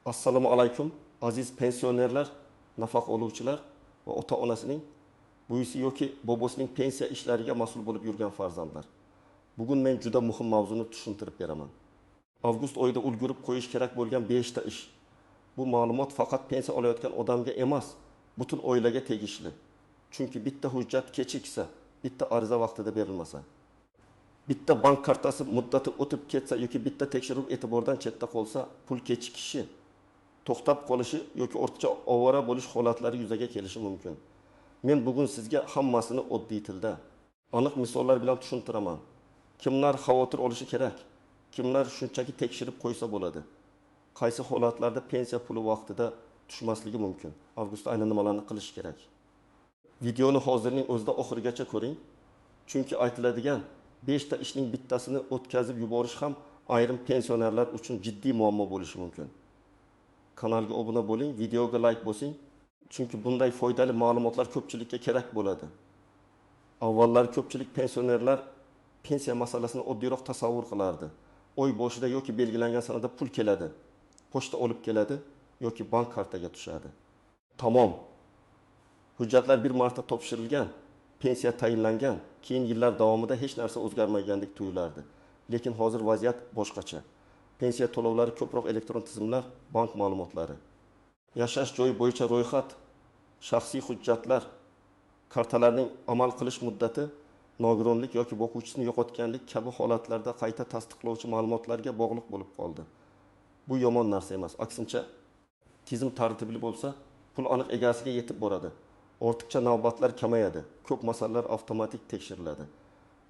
Assalomu alaykum, aziz pensionerlar, nafaq oluvchilar va ota-onasining buyisi yoki bobosining pensiya ishlariga mas'ul bo'lib yurgan farzandlar. Bugun men juda muhim mavzuni tushuntirib beraman. Avgust oyida ulgurib qo'yish kerak bo'lgan 5 ta ish. Bu ma'lumot faqat pensiya olayotgan odamga emas, butun oilaga tegishli. Chunki bitta hujjat kechiksa, bitta ariza vaqtida berilmasa, bitta bank kartasi muddati o'tib ketsa yoki bitta tekshiruv e'tibordan chetda qolsa, pul kechikishi, to'xtab qolishi yoki o'rtacha ovora bo'lish holatlari yuzaga kelishi mumkin. Men bugun sizga hammasini oddiy tilda, aniq misollar bilan tushuntiraman. Kimlar xavotir olishi kerak? Kimlar shunchaki tekshirib qo'ysa bo'ladi? Qaysi holatlarda pensiya puli vaqtida tushmasligi mumkin? Avgustda aynan nimalarni qilish kerak? Videoni hozirning o'zida oxirigacha ko'ring. Chunki aytiladigan 5 ta ishning bittasini o'tkazib yuborish ham ayrim pensionerlar uchun jiddiy muammo bo'lishi mumkin. Kanalga obuna bo'ling, videoga like bosing. Chunki bunday foydali ma'lumotlar ko'pchilikka kerak bo'ladi. Avvallar ko'pchilik pensionerlar pensiya masalasini oddiyroq tasavvur qilardi. Oy boshida yoki belgilangan sanada pul keladi, pochta olib keladi yoki bank kartaga tushadi. Tamom. Hujjatlar bir marta topshirilgan, pensiya tayinlangan, keyin yillar davomida hech narsa o'zgarmagandek tuyulardi. Lekin hozir vaziyat boshqacha. Pensiya to'lovlari ko'proq elektron tizimlar, bank ma'lumotlari, yashash joyi bo'yicha ro'yxat, shaxsiy hujjatlar, kartalarning amal qilish muddati, nogironlik yoki boquvchisini yo'qotganlik kabi holatlarda qayta tasdiqlovchi ma'lumotlarga bog'liq bo'lib qoldi. Bu yomon narsa emas. Aksincha, tizim tartibli bo'lsa, pul aniq egasiga yetib boradi. Ortiqcha navbatlar kamayadi. Ko'p masalalar avtomatik tekshiriladi.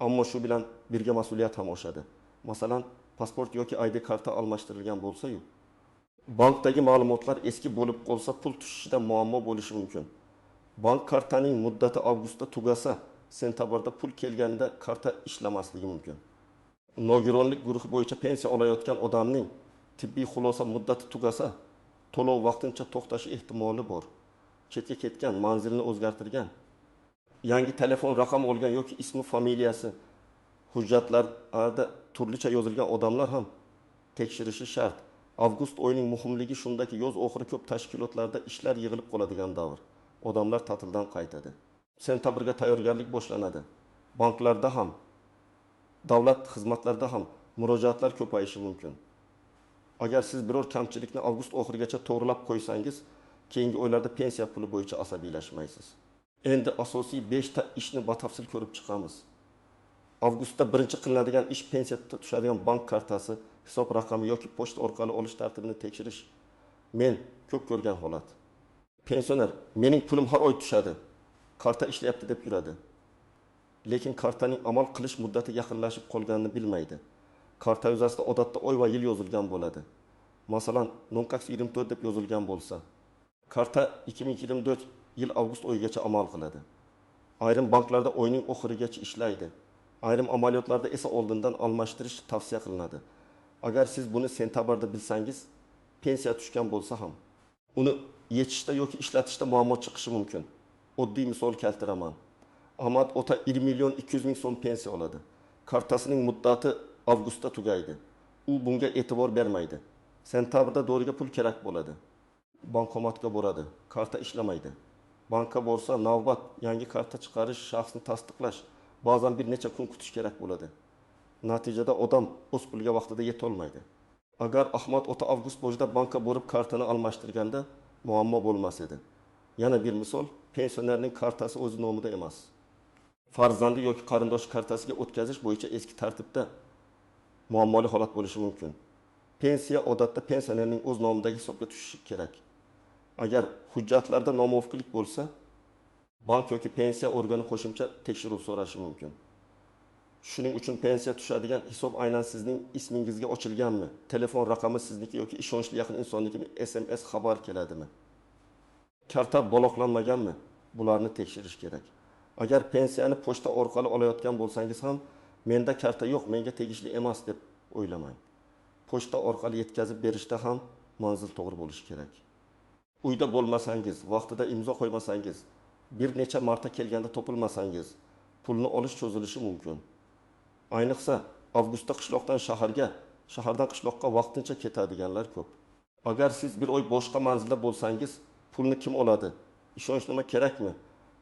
Ammo shu bilan birga mas'uliyat ham oshadi. Masalan, pasport yoki ID karta almashtirilgan bo'lsa-yu, bankdagi ma'lumotlar eski bo'lib qolsa, pul tushishida muammo bo'lishi mumkin. Bank kartaning muddati avgustda tugasa, sentabrda pul kelganda karta ishlamasligi mumkin. Nogironlik guruhi bo'yicha pensiya olayotgan odamning tibbiy xulosa muddati tugasa, to'lov vaqtincha to'xtashi ehtimoli bor. Chetga ketgan, manzilini o'zgartirgan, yangi telefon raqami olgan yoki ismi, familiyasi, hujjatlarda turlicha yozilgan odamlar ham tekshirishi shart. Avgust oyining muhimligi shundaki, yoz oxiri ko'p tashkilotlarda ishlar yig'ilib qoladigan davr. Odamlar ta'tildan qaytadi. Sentabrga tayyorgarlik boshlanadi. Banklarda ham, davlat xizmatlarida ham murojaatlar ko'payishi mumkin. Agar siz biror kamchilikni avgust oxirigacha to'g'rilab qo'ysangiz, keyingi oylarda pensiya puli bo'yicha asabiylashmaysiz. Endi asosiy 5 ta ishni batafsil ko'rib chiqamiz. Avgustda birinchi qilinadigan ish pensiya tushadigan bank kartasi, hisob raqami yoki pochta orqali olish tartibini tekshirish. Men ko'p ko'rgan holat. Pensioner, mening pulim har oy tushadi, karta ishlayapti deb yuradi. Lekin kartaning amal qilish muddati yaqinlashib qolganini bilmaydi. Karta yuzasida odatda oy va yil yozilgan bo'ladi. Masalan, 24 deb yozilgan bo'lsa, karta 2024 yil avgust oyigacha amal qiladi. Ayrim banklarda oyning oxirigacha ishlaydi. Ayrim amaliyotlarda esa oldindan almashtirish tavsiya qilinadi. Agar siz buni sentabrda bilsangiz, pensiya tushgan bo'lsa ham, uni yechishda yoki ishlatishda muammo chiqishi mumkin. Oddiy misol keltiraman. Ahmad ota 1 million 200 ming so'm pensiya oladi. Kartasining muddati avgustda tugaydi. U bunga e'tibor bermaydi. Sentabrda doriga pul kerak bo'ladi. Bankomatga boradi. Karta ishlamaydi. Banka borsa, navbat, yangi karta chiqarish, shaxsni tasdiqlash, ba'zan bir necha kun kutish kerak bo'ladi. Natijada odam o'z puliga vaqtida yeta olmaydi. Agar Ahmad ota avgust boshida banka borib kartani almashtirganda muammo bo'lmas edi. Yana bir misol, pensionerning kartasi o'z nomida emas. Farzandi yoki qarindosh kartasiga o'tkazish bo'yicha eski tartibda muammoli holat bo'lishi mumkin. Pensiya odatda pensionerning o'z nomidagi hisobga tushishi kerak. Agar hujjatlarda nomuvofiqlik bo'lsa, bank yoki pensiya organi qo'shimcha tekshiruv so'rashi mumkin. Shuning uchun pensiya tushadigan hisob aynan sizning ismingizga ochilganmi? Telefon raqami sizniki yoki ishonchli yaqin insonnikimi? SMS xabar keladimi? Karta bloqlanmaganmi? Bularni tekshirish kerak. Agar pensiyani pochta orqali olayotgan bo'lsangiz ham, menda karta yo'q, menga tegishli emas deb o'ylamang. Pochta orqali yetkazib berishda ham manzil to'g'ri bo'lishi kerak. Uyda bo'lmasangiz, vaqtida imzo qo'ymasangiz, bir necha marta kelganda topilmasangiz, pulni olish cho'zilishi mumkin. Ayniqsa, avgustda qishloqdan shaharga, shahardan qishloqqa vaqtincha ketadiganlar ko'p. Agar siz bir oy boshqa manzilda bo'lsangiz, pulni kim oladi? Ishonchnoma kerakmi?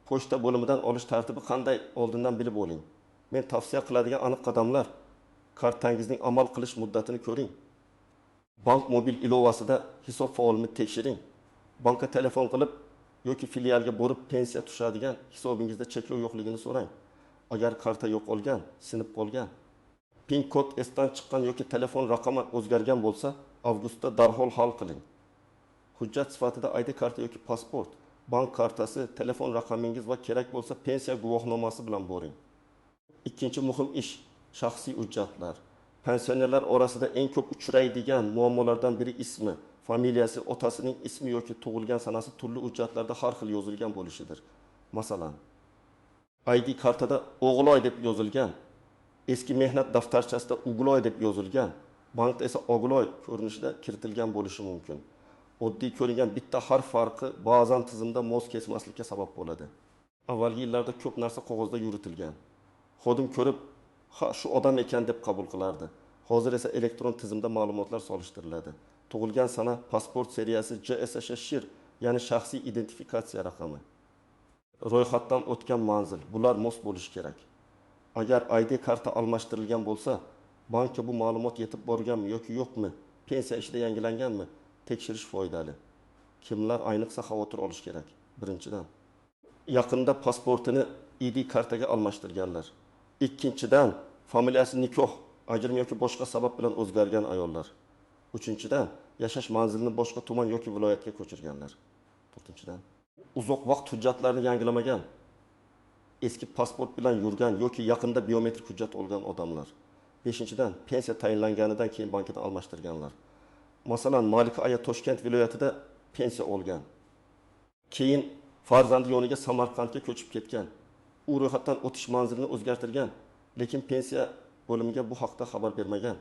Pochta bo'limidan olish tartibi qanday? Oldindan bilib oling. Men tavsiya qiladigan aniq qadamlar: kartangizning amal qilish muddatini ko'ring. Bank mobil ilovasida hisob faolini tekshiring. Bankka telefon qilib yoki filialga borib pensiya tushadigan hisobingizda cheklov yo'qligini so'rang. Agar karta yo'qolgan, sinib qolgan, PIN kod esdan chiqqan yoki telefon raqami o'zgargan bo'lsa, avgustda darhol hal qiling. Hujjat sifatida ID karta yoki pasport, bank kartasi, telefon raqamingiz va kerak bo'lsa pensiya guvohnomasi bilan boring. Ikkinchi muhim ish shaxsiy hujjatlar. Pensionerlar orasida eng ko'p uchraydigan muammolardan biri ismi, familiyasi, otasining ismi yoki tug'ilgan sanasi turli hujjatlarda har xil yozilgan bo'lishidir. Masalan, ID kartada O'g'loy deb yozilgan, eski mehnat daftarchasida O'g'loy deb yozilgan, bankda esa O'g'loy ko'rinishida kiritilgan bo'lishi mumkin. Oddiy ko'ringan bitta harf farqi ba'zan tizimda mos kesmaslikka sabab bo'ladi. Avvalgi yillarda ko'p narsa qog'ozda yuritilgan. Xodim ko'rib, ha shu odam ekan deb qabul qilardi. Hozir esa elektron tizimda ma'lumotlar solishtiriladi. Tug'ilgan sana, pasport seriyasi, JSSHIR, ya'ni shaxsiy identifikatsiya raqami. Ro'yxatdan o'tgan manzil, bular mos bo'lishi kerak. Agar ID karta almashtirilgan bo'lsa, bankka bu ma'lumot yetib borganmi yoki yo'qmi, pensiya ishida yangilanganmi, tekshirish foydali. Kimlar ayniqsa xavotir olish kerak? Birinchidan, yaqinda pasportini ID kartaga almashtirganlar. Ikkinchidan, familiyasi nikoh, ajrim yoki boshqa sabab bilan o'zgargan ayollar. Uchinchidan, yashash manzilini boshqa tuman yoki viloyatga ko'chirganlar. To'rtinchidan, uzoq vaqt hujjatlarini yangilamagan, eski pasport bilan yurgan yoki yaqinda biometrik hujjat olgan odamlar. Beshinchidan, pensiya tayinlanganidan keyin bankdan almashtirganlar. Masalan, Malika aya Toshkent viloyatida pensiya olgan. Keyin farzandi yoniga Samarqandga ko'chib ketgan. U ro'yxatdan o'tish manzilini o'zgartirgan, lekin pensiya bo'limiga bu haqda xabar bermagan.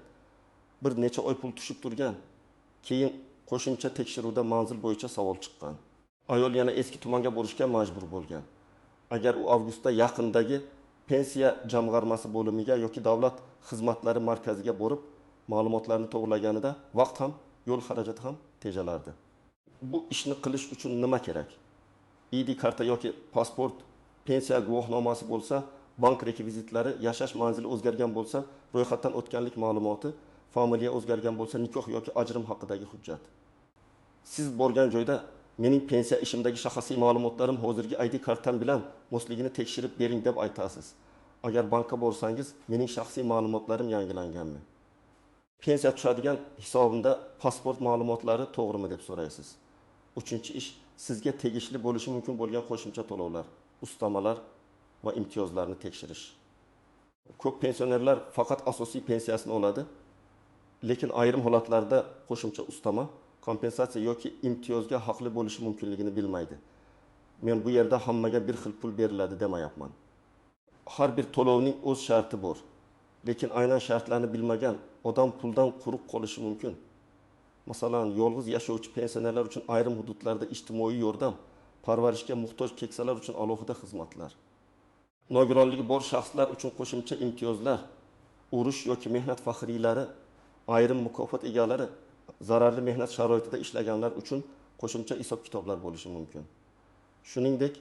Bir necha oy pul tushib turgan. Keyin qo'shimcha tekshiruvda manzil bo'yicha savol chiqqan. Ayol yana eski tumanga borishga majbur bo'lgan. Agar u avgustda yaqindagi pensiya jamg'armasi bo'limiga yoki davlat xizmatlari markaziga borib ma'lumotlarni to'g'rilaganida vaqt ham, yo'l xarajati ham tejalardi. Bu ishni qilish uchun nima kerak? ID karta yoki pasport, pensiya guvohnomasi bo'lsa, bank rekvizitlari, yashash manzili o'zgargan bo'lsa, ro'yxatdan o'tganlik ma'lumoti, familiya o'zgargan bo'lsa, nikoh yoki ajrim haqidagi hujjat. Siz borgan joyda mening pensiya ishimdagi shaxsiy ma'lumotlarim hozirgi ID kartam bilan mosligini tekshirib bering deb aytasiz. Agar bankka borsangiz, mening shaxsiy ma'lumotlarim yangilanganmi? Pensiya tushadigan hisobimda pasport ma'lumotlari to'g'rimi deb so'raysiz. Uchinchi ish, sizga tegishli bo'lishi mumkin bo'lgan qo'shimcha to'lovlar, ustamalar va imtiyozlarni tekshirish. Ko'p pensionerlar faqat asosiy pensiyasini oladi, lekin ayrim holatlarda qo'shimcha ustama, kompensatsiya yoki imtiyozga haqli bo'lishi mumkinligini bilmaydi. Men bu yerda hammaga bir xil pul beriladi demayapman. Har bir to'lovning o'z sharti bor. Lekin aynan shartlarni bilmagan odam puldan quruq qolishi mumkin. Masalan, yolg'iz yashovchi pensionerlar uchun ayrim hududlarda ijtimoiy yordam, parvarishga muhtoj keksalar uchun alohida xizmatlar, nogironligi bor shaxslar uchun qo'shimcha imtiyozlar, urush yoki mehnat faxriylari, ayrim mukofot egalari, zararli mehnat sharoitida ishlaganlar uchun qo'shimcha hisob-kitoblar bo'lishi mumkin. Shuningdek,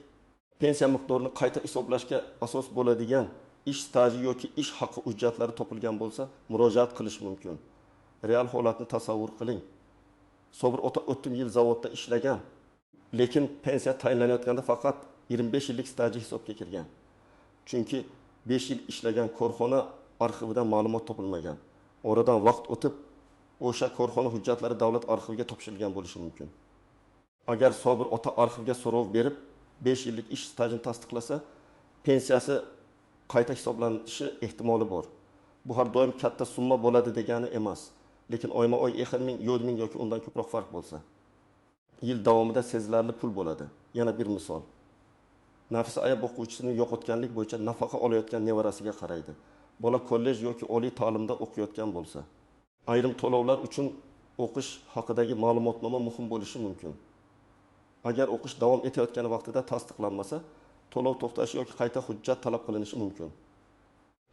pensiya miqdorini qayta hisoblashga asos bo'ladigan ish staji yoki ish haqi hujjatlari topilgan bo'lsa, murojaat qilish mumkin. Real holatni tasavvur qiling. Sobir ota 30 yil zavodda ishlagan, lekin pensiya tayinlanayotganda faqat 25 yillik staji hisobga kirgan. Chunki 5 yil ishlagan korxona arxividan ma'lumot topilmagan. Oradan vaqt o'tib, o'sha korxona hujjatlari davlat arxiviga topshirilgan bo'lishi mumkin. Agar Sobir ota arxivga so'rov berib 5 yillik ish stajini tasdiqlasa, pensiyasi qayta hisoblanishi ehtimoli bor. Bu har doim katta summa bo'ladi degani emas, lekin oyma-oy 1000, 7000 yoki undan ko'proq farq bo'lsa, yil davomida sezilarli pul bo'ladi. Yana bir misol. Nafisa aya o'quvchisini yo'qotganlik bo'yicha nafaqa olayotgan nevarasiga qaraydi. Bola kollej yoki oliy ta'limda o'qiyotgan bo'lsa, ayrim to'lovlar uchun o'qish haqidagi ma'lumotnoma muhim bo'lishi mumkin. Agar o'qish davom etayotgan vaqtida tasdiqlanmasa, to'lov to'xtashi yoki qayta hujjat talab qilinishi mumkin.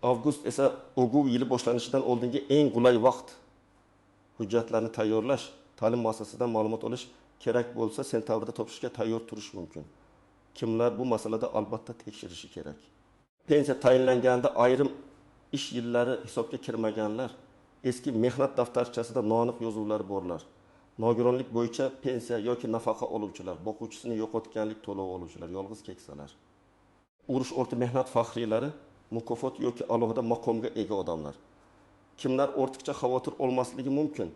Avgust esa o'quv yili boshlanishidan oldingi eng qulay vaqt. Hujjatlarni tayyorlash, ta'lim muassasasidan ma'lumot olish kerak bo'lsa, sentabrda topshirishga tayyor turish mumkin. Kimlar bu masalada albatta tekshirishi kerak. Pensiya tayinlanganda ayrim ish yillari hisobga kirmaganlar, eski mehnat daftarchasida noaniq yozuvlari borlar. Nogironlik bo'yicha pensiya yoki nafaqa oluvchilar, boquvchisini yo'qotganlik to'lovi oluvchilar, yolg'iz keksalar. Urush o'rta mehnat faxriylari, mukofot yoki alohida maqomga ega odamlar. Kimlar ortiqcha xavotir olmasligi mumkin?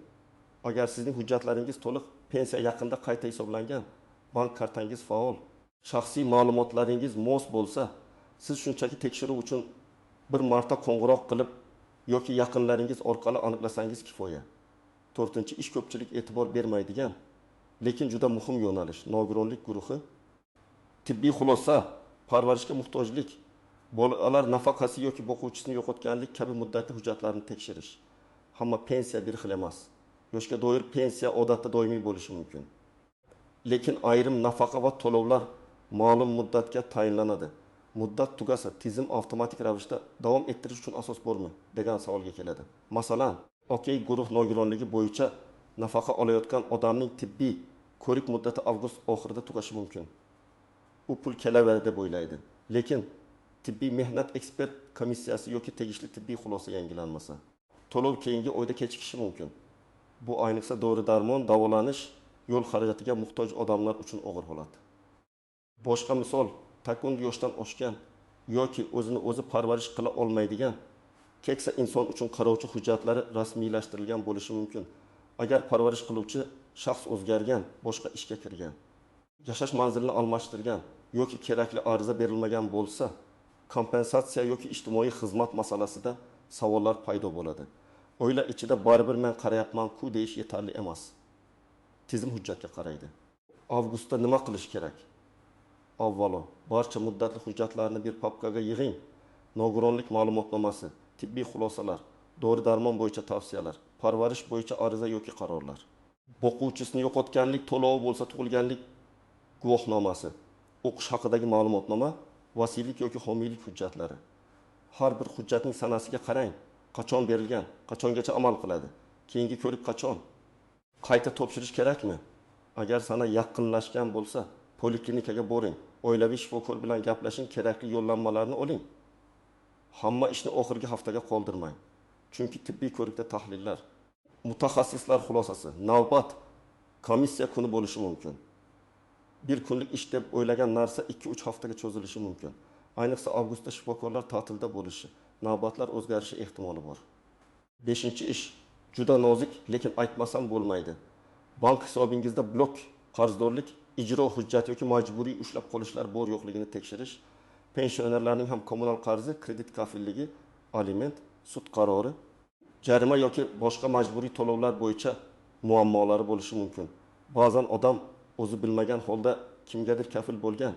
Agar sizning hujjatlaringiz to'liq, pensiya yaqinda qayta hisoblangan, bank kartangiz faol, shaxsiy ma'lumotlaringiz mos bo'lsa, siz shunchaki tekshiruv uchun bir marta qo'ng'iroq qilib yoki yaqinlaringiz orqali aniqlasangiz kifoya. 4-chi ish ko'pchilik e'tibor bermaydigan, lekin juda muhim yo'nalish. Nogironlik guruhi, tibbiy xulosa, parvarishga muhtojlik, bolalar nafaqasi yoki boquvchisini yo'qotganlik kabi muddatli hujjatlarni tekshirish. Hamma pensiya bir xil emas. Yoshga doir pensiya odatda doimiy bo'lishi mumkin. Lekin ayrim nafaqa va to'lovlar ma'lum muddatga tayinlanadi. Muddat tugasa, tizim avtomatik ravishda davom ettirish uchun asos bormi degan savolga keladi. Masalan, okey guruh nogironligi bo'yicha nafaqa olayotgan odamning tibbiy ko'rik muddati avgust oxirida tugashi mumkin. U pul kelaveradi deb o'ylaydi. Lekin tibbiy mehnat ekspert komissiyasi yoki tegishli tibbiy xulosa yangilanmasa, to'lov keyingi oyda kechikishi mumkin. Bu ayniqsa dori-darmon, davolanish, yo'l xarajatiga muhtoj odamlar uchun og'ir holat. Boshqa misol, takun yoshdan oshgan yoki o'zini o'zi parvarish qila olmaydigan keksa inson uchun qarovchi hujjatlari rasmiylashtirilgan bo'lishi mumkin. Agar parvarish qiluvchi shaxs o'zgargan, boshqa ishga kirgan, yashash manzilini almashtirgan yoki kerakli ariza berilmagan bo'lsa, kompensatsiya yoki ijtimoiy xizmat masalasida savollar paydo bo'ladi. Oila ichida baribir men qarayapman-ku deyish yetarli emas. Tizim hujjatga qaraydi. Avgustda nima qilish kerak? Avvalo, barcha muddatli hujjatlarni bir papkaga yig'ing. Nogironlik ma'lumotnomasi, tibbiy xulosalar, dori-darmon bo'yicha tavsiyalar, parvarish bo'yicha ariza yoki qarorlar. Boquvchisini yo'qotganlik to'lovi bo'lsa, tug'ilganlik guvohnomasi, o'qish haqidagi ma'lumotnoma, vasiylik yoki homiylik hujjatlari. Har bir hujjatning sanasiga qarang. Qachon berilgan, qachongacha amal qiladi, keyingi ko'rik qachon, qayta topshirish kerakmi? Agar sana yaqinlashgan bo'lsa, poliklinikaga boring, oilaviy shifokor bilan gaplashing, kerakli yo'llanmalarni oling. Hamma ishni oxirgi haftaga qoldirmang. Chunki tibbiy ko'rikda tahlillar, mutaxassislar xulosasi, navbat, komissiya kuni bo'lishi mumkin. Bir kunlik ish deb o'ylagan narsa 2-3 haftaga cho'zilishi mumkin. Ayniqsa avgustda shifokorlar ta'tilda bo'lishi, navbatlar o'zgarishi ehtimoli bor. 5-ish juda nozik, lekin aytmasam bo'lmaydi. Bank hisobingizda blok, qarzdorlik, ijro hujjati yoki majburiy ushlab qolishlar bor yo'qligini tekshirish, pensionerlarning ham kommunal qarzi, kredit kafilligi, aliment, sud qarori, jarima yoki boshqa majburiy to'lovlar bo'yicha muammolari bo'lishi mumkin. Ba'zan odam o'zi bilmagan holda kimgadir kafil bo'lgan,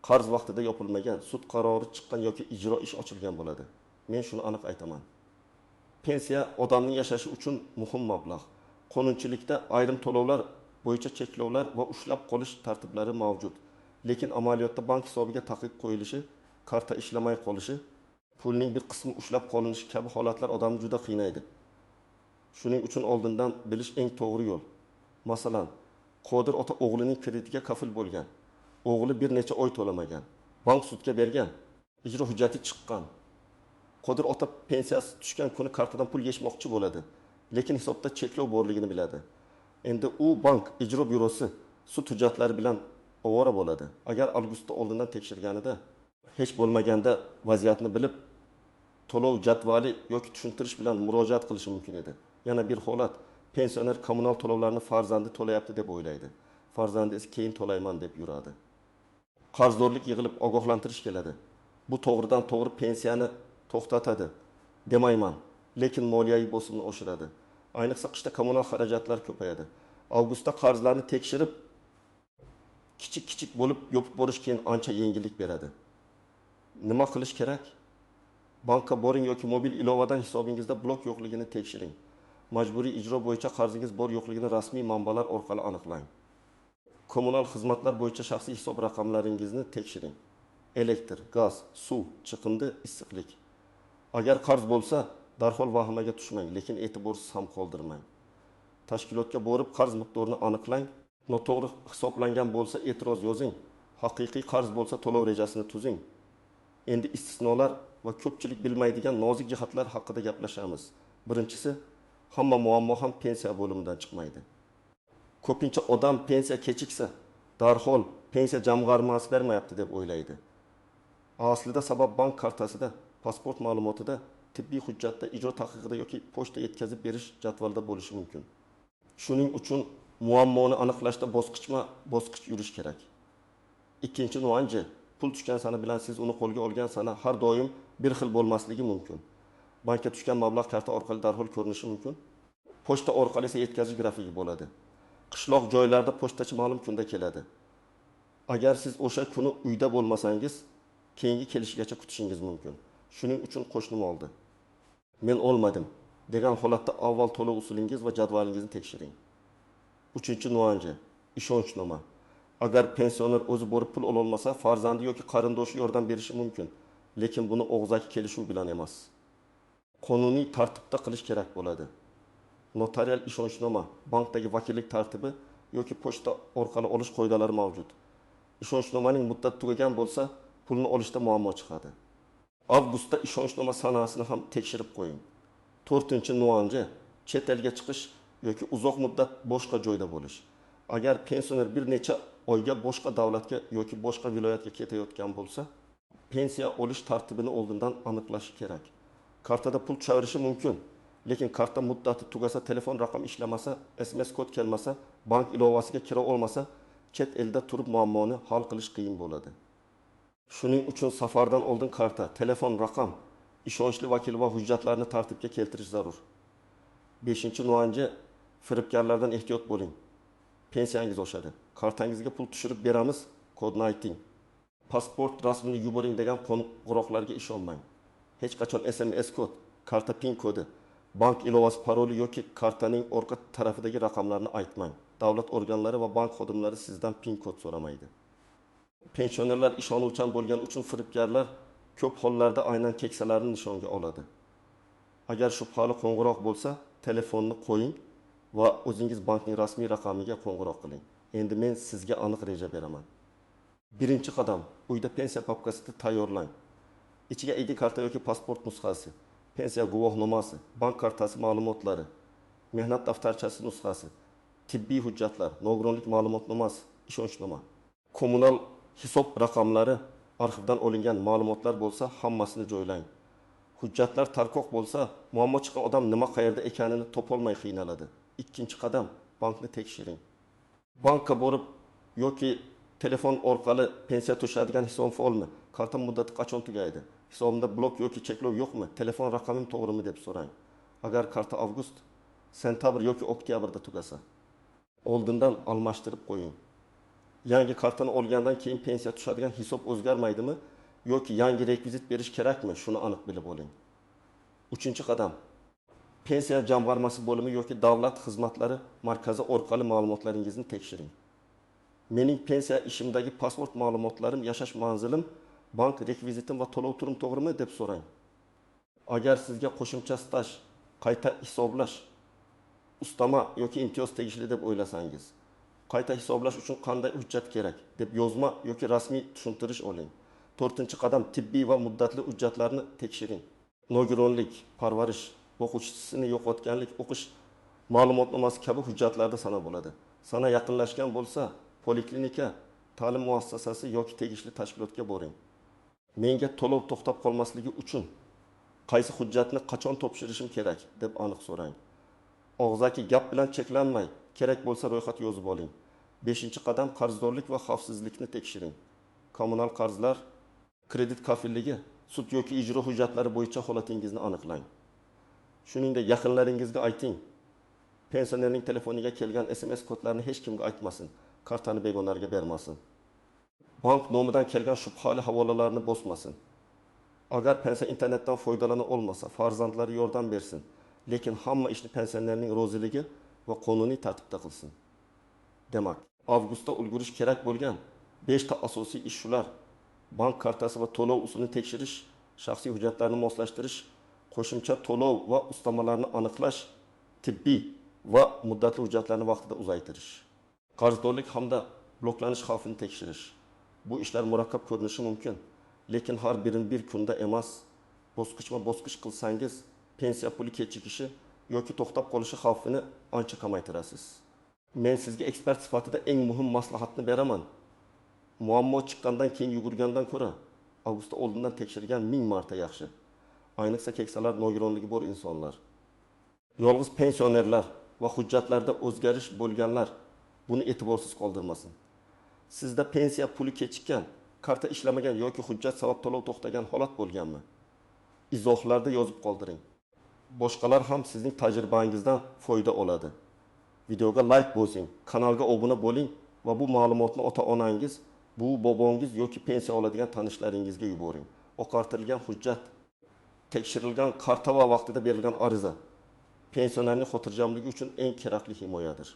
qarz vaqtida yopilmagan, sud qarori chiqqan yoki ijro ish ochilgan bo'ladi. Men shuni aniq aytaman. Pensiya odamning yashashi uchun muhim mablag'. Qonunchilikda ayrim to'lovlar bo'yicha cheklovlar va ushlab qolish tartiblari mavjud. Lekin amaliyotda bank hisobiga taqiq qo'yilishi, karta ishlamay qolishi, pulning bir qismi ushlab qolinishi kabi holatlar odamni juda qiynaydi. Shuning uchun oldindan bilish eng to'g'ri yo'l. Masalan, Qodir ota o'g'lining kreditiga kafil bo'lgan. O'g'li bir necha oy to'lamagan. Bank sudga bergan. Ijro hujjati chiqqan. Qodir ota pensiyasi tushgan kuni kartadan pul yechmoqchi bo'ladi. Lekin hisobda cheklov borligini biladi. Endi u bank ijro byurosi sud hujjatlari bilan ovora bo'ladi. Agar avgustda oldindan tekshirganida hech bo'lmaganda vaziyatni bilib, to'lov jadvali yoki tushuntirish bilan murojaat qilishi mumkin edi. Yana bir holat, pensioner kommunal to'lovlarni farzandi to'layapti deb o'ylaydi. Farzandi esa keyin to'layman deb yuradi. Qarzdorlik yig'ilib ogohlantirish keladi. Bu to'g'ridan to'g'ri pensiyani to'xtatadi demayman, lekin moliyaviy bosimni oshiradi. Ayniqsa qishda kommunal xarajatlar ko'payadi. Avgustda qarzlarni tekshirib, kichik bo'lib yopib borish keyin ancha yengillik beradi. Nima qilish kerak? Bankka boring yoki mobil ilovadan hisobingizda blok yo'qligini tekshiring. Majburiy ijro bo'yicha qarzingiz bor yo'qligini rasmiy manbalar orqali aniqlang. Kommunal xizmatlar bo'yicha shaxsiy hisob raqamlaringizni tekshiring. Elektr, gaz, suv, chiqindi, issiqlik. Agar qarz bo'lsa, darhol vahimaga tushmang, lekin e'tiborsiz ham qoldirmang. Tashkilotga borib qarz miqdorini aniqlang. Noto'g'ri hisoblangan bo'lsa e'tiroz yozing. Haqiqiy qarz bo'lsa to'lov rejasini tuzing. Endi istisnolar va ko'pchilik bilmaydigan nozik jihatlar haqida gaplashamiz. Birinchisi, hamma muammo ham pensiya bo'limidan chiqmaydi. Ko'pincha odam pensiya kechiksa, darhol pensiya jamg'armasi bermayapti deb o'ylaydi. Aslida sabab bank kartasida, pasport ma'lumotida, tibbiy hujjatda, ijro taqiqida yoki pochta yetkazib berish jadvalda bo'lishi mumkin. Shuning uchun muammoni aniqlashda bosqichma-bosqich yurish kerak. Ikkinchi nuanji, pul tushgan sana bilan siz uni qo'lga olgan sana har doim bir xil bo'lmasligi mumkin. Bankka tushgan mablag' karta orqali darhol ko'rinishi mumkin. Pochta orqali esa yetkazish grafiki bo'ladi. Qishloq joylarda pochtachi ma'lum kunda keladi. Agar siz o'sha kuni uyda bo'lmasangiz, keyingi kelishigacha kutishingiz mumkin. Shuning uchun qo'shnim oldi. Men olmadim degan holatda avval to'lov usulingiz va jadvalingizni tekshiring. Uchinchi nuanji, ishonchnoma. Agar pensioner o'zi borib pul ola olmasa, farzandi yoki qarindoshi yordam berishi mumkin, lekin buni og'zaki kelishuv bilan emas. Qonuniy tartibda qilish kerak bo'ladi. Notarial ishonchnoma, bankdagi vakillik tartibi yoki pochta orqali olish qoidalari mavjud. Ishonchnomaning muddati tugagan bo'lsa, pulni olishda muammo chiqadi. Avgustda ishonchnoma sanasini ham tekshirib qo'ying. 4-nuanji, chet elga chiqish yoki uzoq muddat boshqa joyda bo'lish. Agar pensioner bir necha oyga boshqa davlatga yoki boshqa viloyatga ketayotgan bo'lsa, pensiya olish tartibini oldindan aniqlash kerak. Kartada pul tushaverishi mumkin, lekin karta muddati tugasa, telefon raqam ishlamasa, SMS kod kelmasa, bank ilovasiga kira olmasa, chet elda turib muammoni hal qilish qiyin bo'ladi. Shuning uchun safardan oldin karta, telefon raqam, ishonchli vakil va hujjatlarni tartibga keltirish zarur. 5-nuanji, firibgarlardan ehtiyot bo'ling. Pensiyangiz oshadi. Kartangizga pul tushirib beramiz, kodni ayting. Pasport rasmini yuboring degan qo'ng'iroqlarga ishonmang. Hech qachon SMS kod, karta pin kodi, bank ilovasi paroli yoki kartaning orqa tarafidagi raqamlarni aytmang. Davlat organlari va bank xodimlari sizdan pin kod so'ramaydi. Pensionerlar ishonuvchan bo'lgani uchun firibgarlar ko'p hollarda aynan keksalarni nishonga oladi. Agar shubhali qo'ng'iroq bo'lsa, telefonni qo'ying va o'zingiz bankning rasmiy raqamiga qo'ng'iroq qiling. Endi men sizga aniq reja beraman. Birinchi qadam, uyda pensiya papkasini tayyorlang. Ichiga ID karta yoki pasport nusxasi, pensiya guvohnomasi, bank kartasi ma'lumotlari, mehnat daftarchasi nusxasi, tibbiy hujjatlar, nogironlik ma'lumotnomasi, ishonchnoma, kommunal hisob raqamlari, arxivdan olingan ma'lumotlar bo'lsa, hammasini joylang. Hujjatlar tarqoq bo'lsa, muammo chiqqan odam nima qayerda ekanini topolmay qiynaladi. Ikkinchi qadam, bankni tekshiring. Bankka borib yoki telefon orqali pensiya to'shadigan hisobim faolmi? Karta muddati qachon tugaydi? Hisobimda blok yoki cheklov yo'qmi? Telefon raqamim to'g'rimi deb so'rang. Agar karta avgust, sentabr yoki oktyabrda tugasa, oldindan almashtirib qo'ying. Yangi kartani olgandan keyin pensiya tushadigan hisob o'zgarmaydimi yoki yangi rekvizit berish kerakmi? Shuni aniq bilib oling. 3-qadam. Pensiya jamg'armasi bo'limi yoki davlat xizmatlari markazi orqali ma'lumotlaringizni tekshiring. Mening pensiya ishimdagi pasport ma'lumotlarim, yashash manzilim, bank rekvizitim va to'lov turim to'g'rimi deb so'rang. Agar sizga qo'shimcha staj, qayta hisoblash, ustama yoki imtiyoz tegishli deb o'ylasangiz, qayta hisoblash uchun qanday hujjat kerak deb yozma yoki rasmiy tushuntirish oling. 4-qadam, tibbiy va muddatli hujjatlarni tekshiring. Nogironlik, parvarish, o'quvchisini yo'qotganlik, o'qish ma'lumotnomasi kabi hujjatlarda sana bo'ladi. Sana yaqinlashgan bo'lsa, poliklinika, ta'lim muassasasi yoki tegishli tashkilotga boring. Menga to'lov to'xtab qolmasligi uchun qaysi hujjatni qachon topshirishim kerak deb aniq so'rang. Og'zaki gap bilan cheklanmay, kerak bo'lsa ro'yxat yozib oling. 5-qadam, qarzdorlik va xavfsizlikni tekshiring. Kommunal qarzlar, kredit kafilligi, sud yoki ijro hujjatlari bo'yicha holatingizni aniqlang. Shuningdek, yaqinlaringizga ayting. Pensionerning telefoniga kelgan SMS kodlarini hech kimga aytmasin. Kartani begonalarga bermasin. Bank nomidan kelgan shubhali havolalarni bosmasin. Agar pensiya internetdan foydalana olmasa, farzandlari yordam bersin. Lekin hamma ishni pensionerning roziligi va qonuniy tartibda qilsin. Demak, avgustda ulgurish kerak bo'lgan 5 ta asosiy ish shular: bank kartasi va to'lov usulini tekshirish, shaxsiy hujjatlarni moslashtirish, qo'shimcha to'lov va ustamalarni aniqlash, tibbiy va muddatli hujjatlarni vaqtida uzaytirish. Qarzdorlik hamda bloklanish xavfini tekshirish. Bu ishlar murakkab ko'rinishi mumkin, lekin har birini bir kunda emas, bosqichma-bosqich qilsangiz, pensiya puli kechikishi yoki to'xtab qolishi xavfini ancha kamaytirasiz. Men sizga ekspert sifatida eng muhim maslahatni beraman. Muammo chiqqandan keyin yugurgandan ko'ra, avgustda oldindan tekshirgan 1000 marta yaxshi. Ayniqsa keksalar, nogironligi bor insonlar. Yolg'iz pensionerlar va hujjatlarda o'zgarish bo'lganlar buni e'tiborsiz qoldirmasin. Sizda pensiya puli kechikkan, karta ishlamagan yoki hujjat sabab to'lov to'xtagan holat bo'lganmi? Izohlarda yozib qoldiring. Boshqalar ham sizning tajribangizdan foyda oladi. Videoga like bosing, kanalga obuna bo'ling va bu ma'lumotni ota-onangiz, bu bobongiz yoki pensiya oladigan tanishlaringizga yuboring. Oqartirilgan hujjat, tekshirilgan karta va vaqtida berilgan ariza pensionerning xotirjamligi uchun eng kerakli himoyadir.